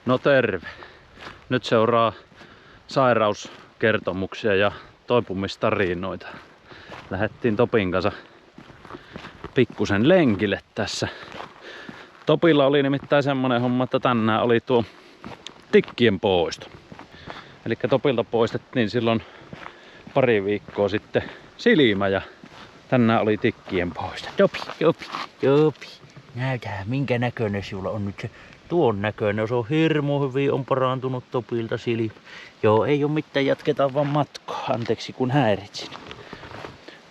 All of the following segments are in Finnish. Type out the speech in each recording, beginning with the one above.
No terve. Nyt seuraa sairauskertomuksia ja toipumistarinoita. Lähdettiin Topin kanssa pikkusen lenkille tässä. Topilla oli nimittäin semmonen homma, että tänään oli tuo tikkien poisto. Eli Topilta poistettiin silloin pari viikkoa sitten silmä ja tänään oli tikkien poisto. Topi. Näytä, minkä näköinen sulla on nyt se tuon näköinen. Se on hirmu hyvin, on parantunut Topilta silmä. Joo, ei oo mitään, jatketaan vaan matkaa. Anteeksi kun häiritsin.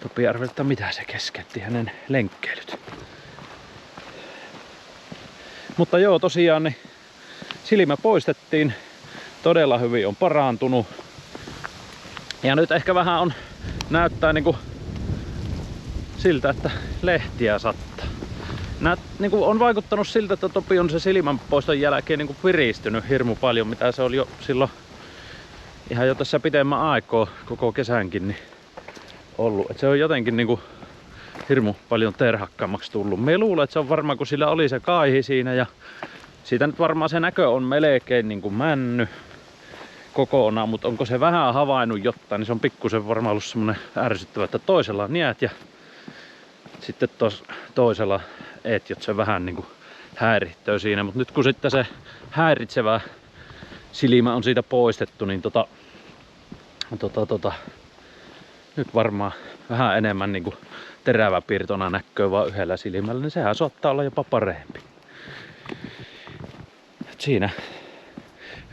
Topi arveli, että mitä se keskeytti hänen lenkkeilyt. Mutta joo, tosiaan niin silmä poistettiin. Todella hyvin on parantunut. Ja nyt ehkä vähän on näyttää niinku siltä, että lehtiä sattaa. Niinku on vaikuttanut siltä, että Topi on se silmän poiston jälkeen niinku piristynyt hirmu paljon, mitä se oli jo silloin ihan jo tässä pitemmän aikaa koko kesänkin niin ollut. Et se on jotenkin niinku hirmu paljon terhakkaammaksi tullut. Me luulen, että se on varmaan, kun sillä oli se kaihi siinä ja siitä nyt varmaan se näkö on melkein niinku männy kokonaan, mutta onko se vähän havainnut jotain, niin se on pikkusen varmaan ollut semmonen ärsyttävä, että toisella on niet ja sitten toisella et, jot se vähän niinku häiritsee siinä, mutta nyt kun sitten se häiritsevä silmä on siitä poistettu, niin nyt varmaan vähän enemmän niinku teräväpiirtona näkyy vaan yhdellä silmällä, niin sehän saattaa olla jopa parempi. Et siinä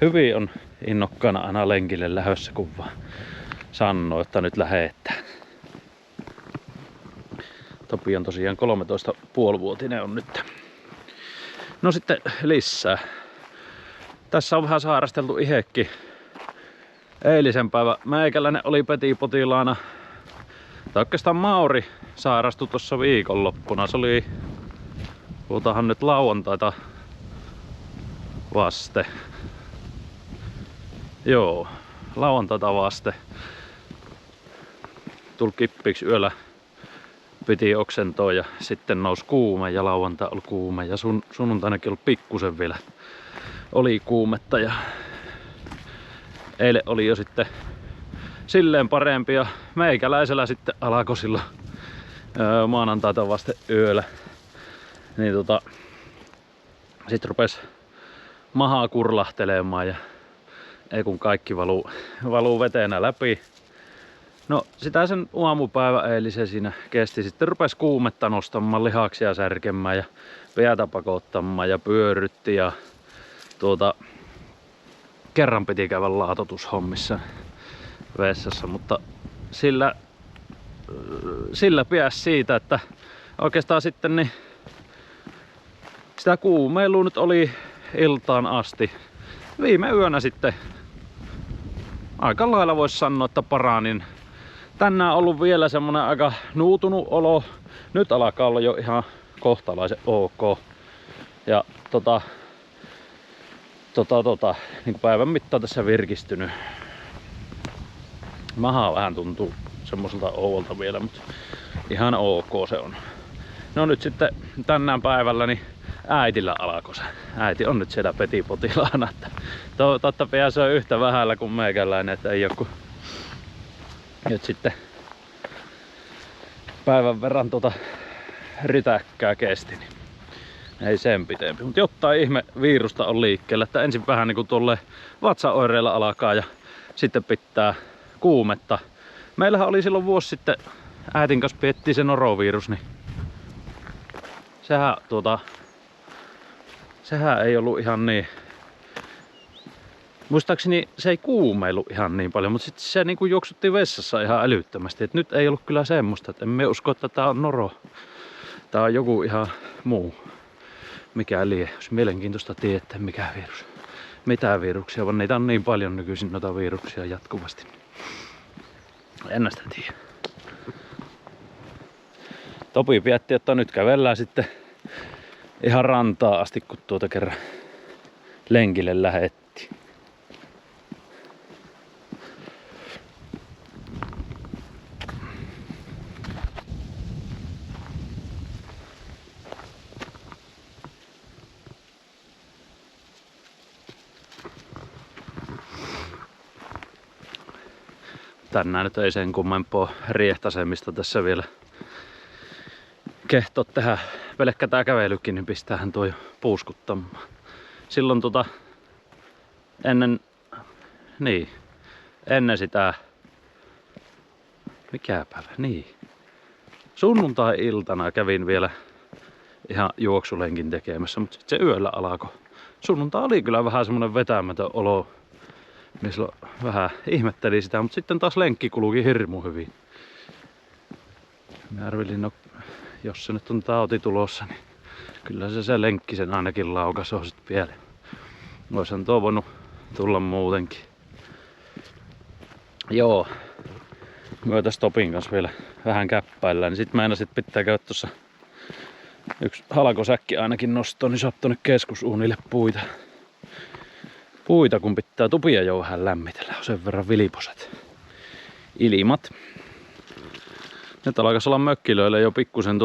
hyvin on innokkaana aina lenkille lähössä, kun vaan sanoo, että nyt lähetään. Topi on tosiaan 13,5-vuotinen on nyt. No sitten lisää. Tässä on vähän sairasteltu ihekki. Eilisen päivän meikäläinen oli petipotilaana. Tai oikeastaan Mauri sairastui tuossa viikonloppuna. Se oli, puhutaanhan nyt lauantaita vaste. Joo, lauantaita vaste. Tuli kippiksi yöllä. Piti oksentoa ja sitten nousi kuume ja lauantai oli kuume ja sunnuntainakin oli pikkusen vielä oli kuumetta ja eilen oli jo sitten silleen parempi ja meikäläisellä sitten alkoi silloin maanantaita vasten yöllä. Niin sit rupes mahaa kurlahtelemaan ja ei kun kaikki valuu vetenä läpi. No sitä sen aamupäivä eilisen siinä kesti. Sitten rupesi kuumetta nostamaan, lihaksia särkemään ja päätä pakottamaan ja pyörrytti ja kerran piti käydä laatotushommissa vessassa, mutta sillä pääsi siitä, että oikeastaan sitten niin sitä kuumeilua nyt oli iltaan asti. Viime yönä sitten aika lailla voisi sanoa, että paranin. Tänään on ollut vielä semmonen aika nuutunut olo. Nyt alkaa olla jo ihan kohtalaisen ok. Ja niin päivän mittaan tässä virkistynyt. Maha vähän tuntuu semmoiselta ouolta vielä, mutta ihan ok se on. No nyt sitten tänään päivällä niin äitillä alkoi se. Äiti on nyt siellä petipotilaana. Totta pääsee yhtä vähällä kuin meikäläinen, että ei joku nyt sitten päivän verran rytäkkää kesti, niin ei sen pitempi. Mutta jotain ihme virusta on liikkeellä, että ensin vähän niinku tuolle vatsaoireilla alkaa ja sitten pitää kuumetta. Meillähän oli silloin vuosi sitten äitin kanssa piettiin se norovirus, niin sehän ei ollut ihan niin. Muistaakseni se ei kuumeilu ihan niin paljon, mutta sitten se niinku juoksutti vessassa ihan älyttömästi. Et nyt ei ollut kyllä semmoista, että emme usko, että tää on noro. Tää on joku ihan muu. Mikä lie. Olisi mielenkiintoista tietää mikä virus. Mitä viruksia, vaan niitä on niin paljon nykyisin noita viruksia jatkuvasti. En sitä tiedä. Topi päätti, että nyt kävellään sitten ihan rantaa asti, kun kerran lenkille lähettiin. tänään nyt ei sen kummempaa riehtasemista tässä vielä kehto tehdä. Pelkkä tää kävelykin, niin pistäähän tuo jo puuskuttamaan. Silloin ennen sitä, mikä päivä, sunnuntai-iltana kävin vielä ihan juoksulenkin tekemässä, mutta sitten se yöllä alkoi. Sunnuntai oli kyllä vähän semmonen vetämätön olo, niin silloin vähän ihmetteli sitä, mutta sitten taas lenkki kulukin hirmu hyvin. Mä arvelin, no jos se nyt on tauti tulossa, niin kyllä se lenkki sen ainakin laukasoo sit vielä. Oishan tuo voinut tulla muutenkin. Joo. Myötä Stopin kanssa vielä vähän käppäillään, niin sit meinasit pitää käydä tuossa yksi halkosäkki ainakin nostaa, niin saa tonne keskusuunille puita. Puita, kun pitää tupia jo vähän lämmitellä, on sen verran vilposet ilmat. Nyt alkaisi olla mökkilöillä jo pikkusen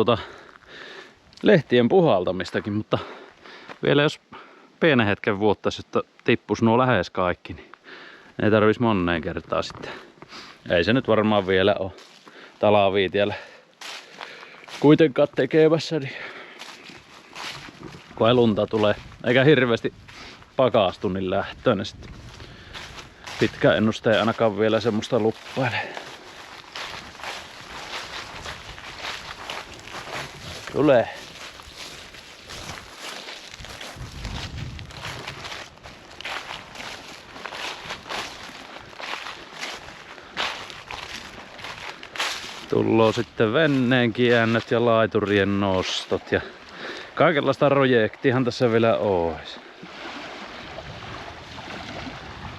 lehtien puhaltamistakin, mutta vielä jos pienen hetken vuottaisi, että tippus nuo lähes kaikki, niin ei tarvitsisi moneen kertaa sitten. Ei se nyt varmaan vielä ole Talaviitiellä kuitenkaan tekemässä, niin kun ei lunta tulee, eikä hirveästi pakastu, niin lähtöä ne sitten. Pitkä ennuste ei ainakaan vielä semmoista luppaile. Tulee. Tulloo sitten veneen käännöt ja laiturien nostot ja kaikenlaista projektihan tässä vielä ois.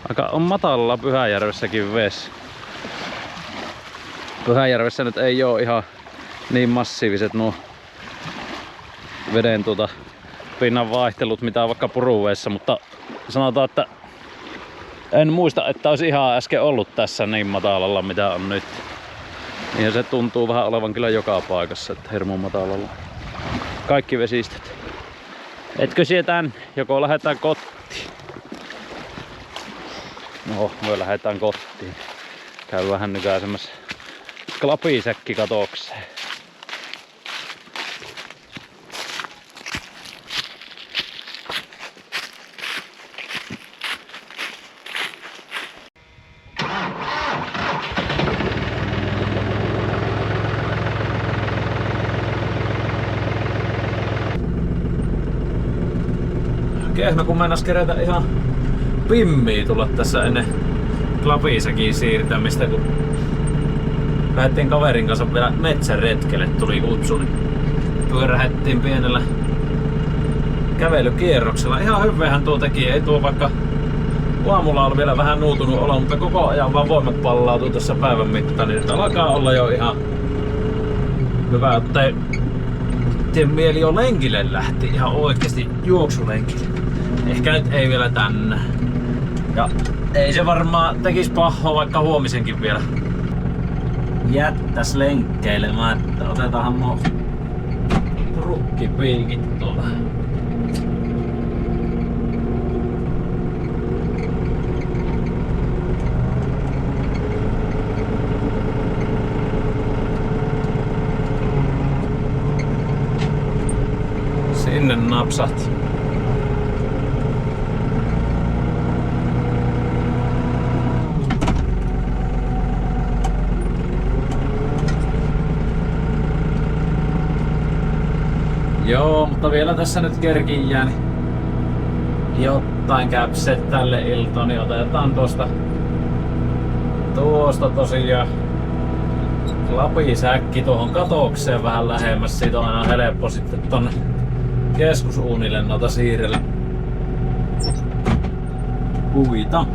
Aika on matalalla Pyhäjärvessäkin vesi. Pyhäjärvessä nyt ei oo ihan niin massiiviset nuo veden pinnan vaihtelut mitä vaikka Puruveessa, mutta sanotaan, että en muista, että olisi ihan äsken ollut tässä niin matalalla mitä on nyt. Niin se tuntuu vähän olevan kyllä joka paikassa, että hirmu matalalla. Kaikki vesistöt. Etkö sietään? Joko lähdetään kotiin? No, me lähdetään kotiin. Käy vähän nykäisemässä klapisäkki katokseen. Kehno kun meinas kerätä ihan pimmii tulla tässä ennen klapisäkin siirtämistä, kun lähdettiin kaverin kanssa vielä metsäretkelle, tuli kutsu, niin pyörähettiin pienellä kävelykierroksella. Ihan hyvähän tuo teki, ei tuo vaikka aamulla on vielä vähän nuutunut olo, mutta koko ajan vaan voimat pallautuu tässä päivän mittaan, niin nyt alkaa olla jo ihan hyvä, ettei tien mieli jo lenkille lähti, ihan oikeesti juoksulenkille. Ehkä nyt ei vielä tänne. Ja ei se varmaan tekis pahoa vaikka huomisenkin vielä jättäis lenkkeilemään. Otetaanhan nuo rukkipiikit tuolla. Sinne napsat. Joo, mutta vielä tässä nyt kerkiin jää jotain käpset tälle iltaan, niin otetaan tuosta tosiaan klapisäkki tuohon katokseen vähän lähemmäs. Siitä on aina helppo sitten tonne keskusuunille noita siirrellä puita.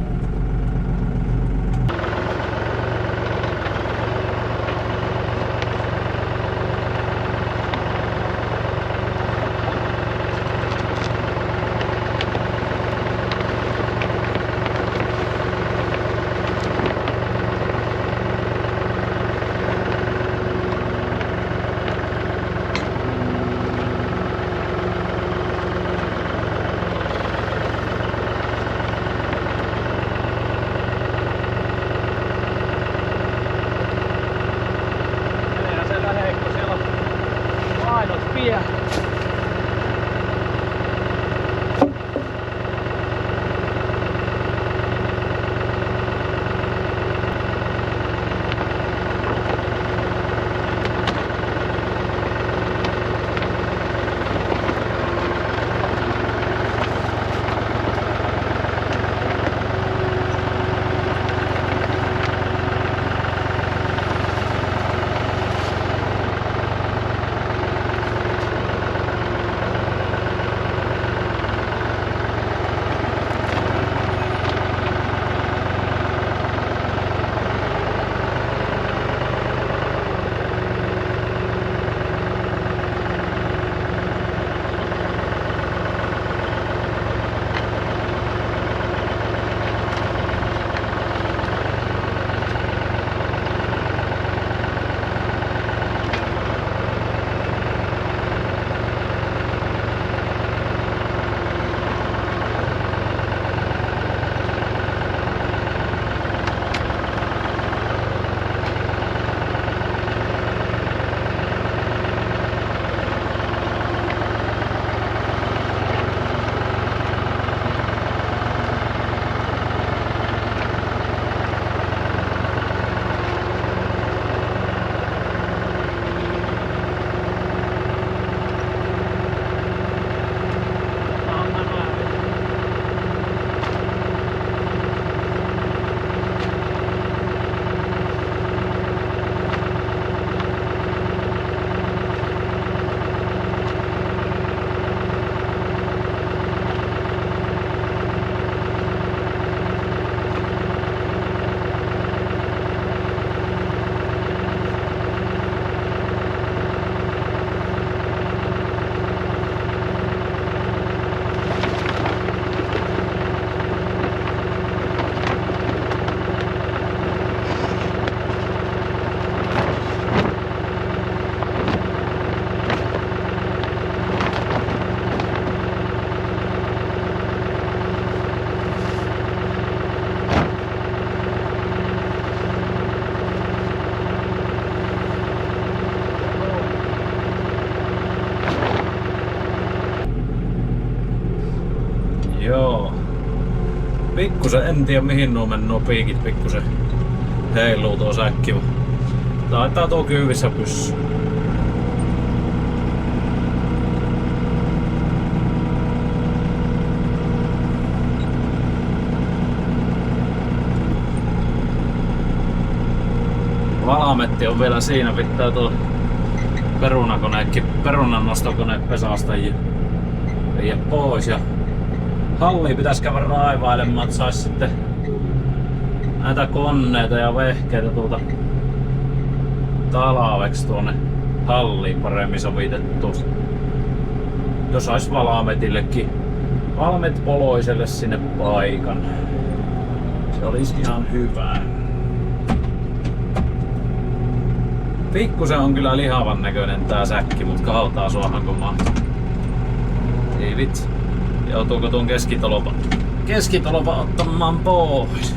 Pikkusen, en tiedä mihin nuo menee nuo piikit, pikkusen heiluu tuo säkki. Taitaa tuo kyyvissä pysyä. Valametti on vielä siinä, pitää tuo perunan nostokone pesasta viedä pois. Ja halliin pitäis käydä raivailemaan, että sais sitten näitä koneita ja vehkeitä tuolta talveksi tuonne halliin paremmin sovitettu. Jos sais Valametillekin Valmet Poloiselle sinne paikan. Se olisi ihan hyvä. Pikkusen on kyllä lihavan näköinen tää säkki, mut kaltaa suohan kun mahtuu. Ei vitsi. Joutuuko tuon keskitolopa ottamaan pois?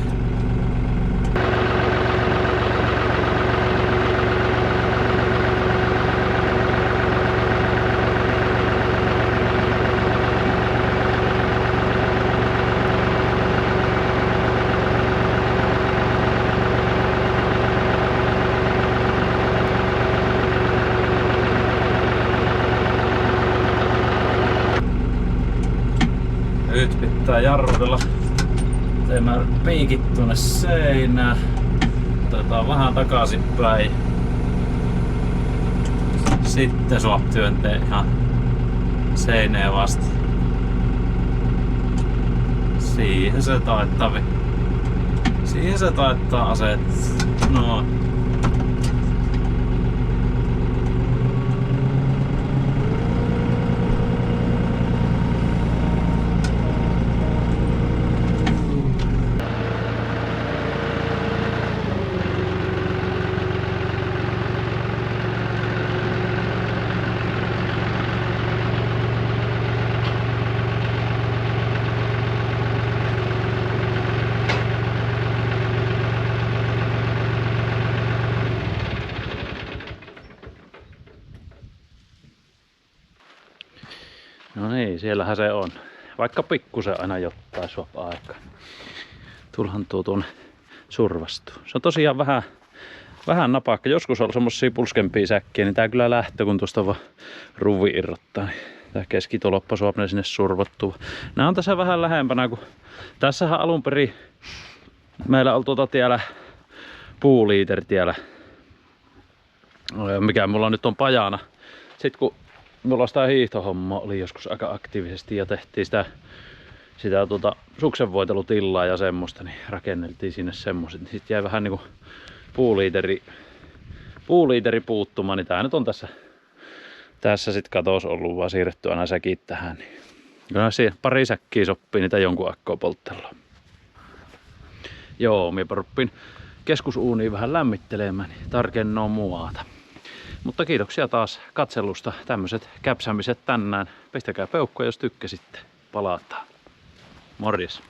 Nyt pitää jarrutella teemään piikit tuonne seinään. Otetaan vähän takaisinpäin. Sitten sua työntää ihan seineen vasta. Siihen se taittaa aset. No. No niin, siellähän se on. Vaikka pikkusen aina jotain suop aikaa. Tulhan tuonne survastuu. Se on tosiaan vähän napakka. Joskus on semmosia pulskempia säkkiä, niin tää kyllä lähtö, kun tuosta vaan ruvi irrottaa. Niin tää keskitoloppa suopne sinne survottuu. Nää on tässä vähän lähempänä, kun tässähän alun perin meillä on tiellä puuliitertiellä, mikä mulla nyt on pajana. Sitten kun mulla sitä hiihtohommaa oli joskus aika aktiivisesti ja tehtiin sitä suksenvoitelutillaa ja semmoista, niin rakenneltiin sinne semmoset. Sitten jäi vähän niinku puuliiteri puuttumaan, niin tää nyt on tässä sit katos ollut vaan siirretty aina säkit tähän. Niin kyllä siihen pari säkkiä sopii niitä jonkun akkoa polttella. Joo, minä ruppin keskusuuniin vähän lämmittelemään, niin tarkennoon muata. Mutta kiitoksia taas katselusta. Tämmöiset käpsämiset tänään. Pistäkää peukkoa, jos tykkäsitte. Palataan. Morjes.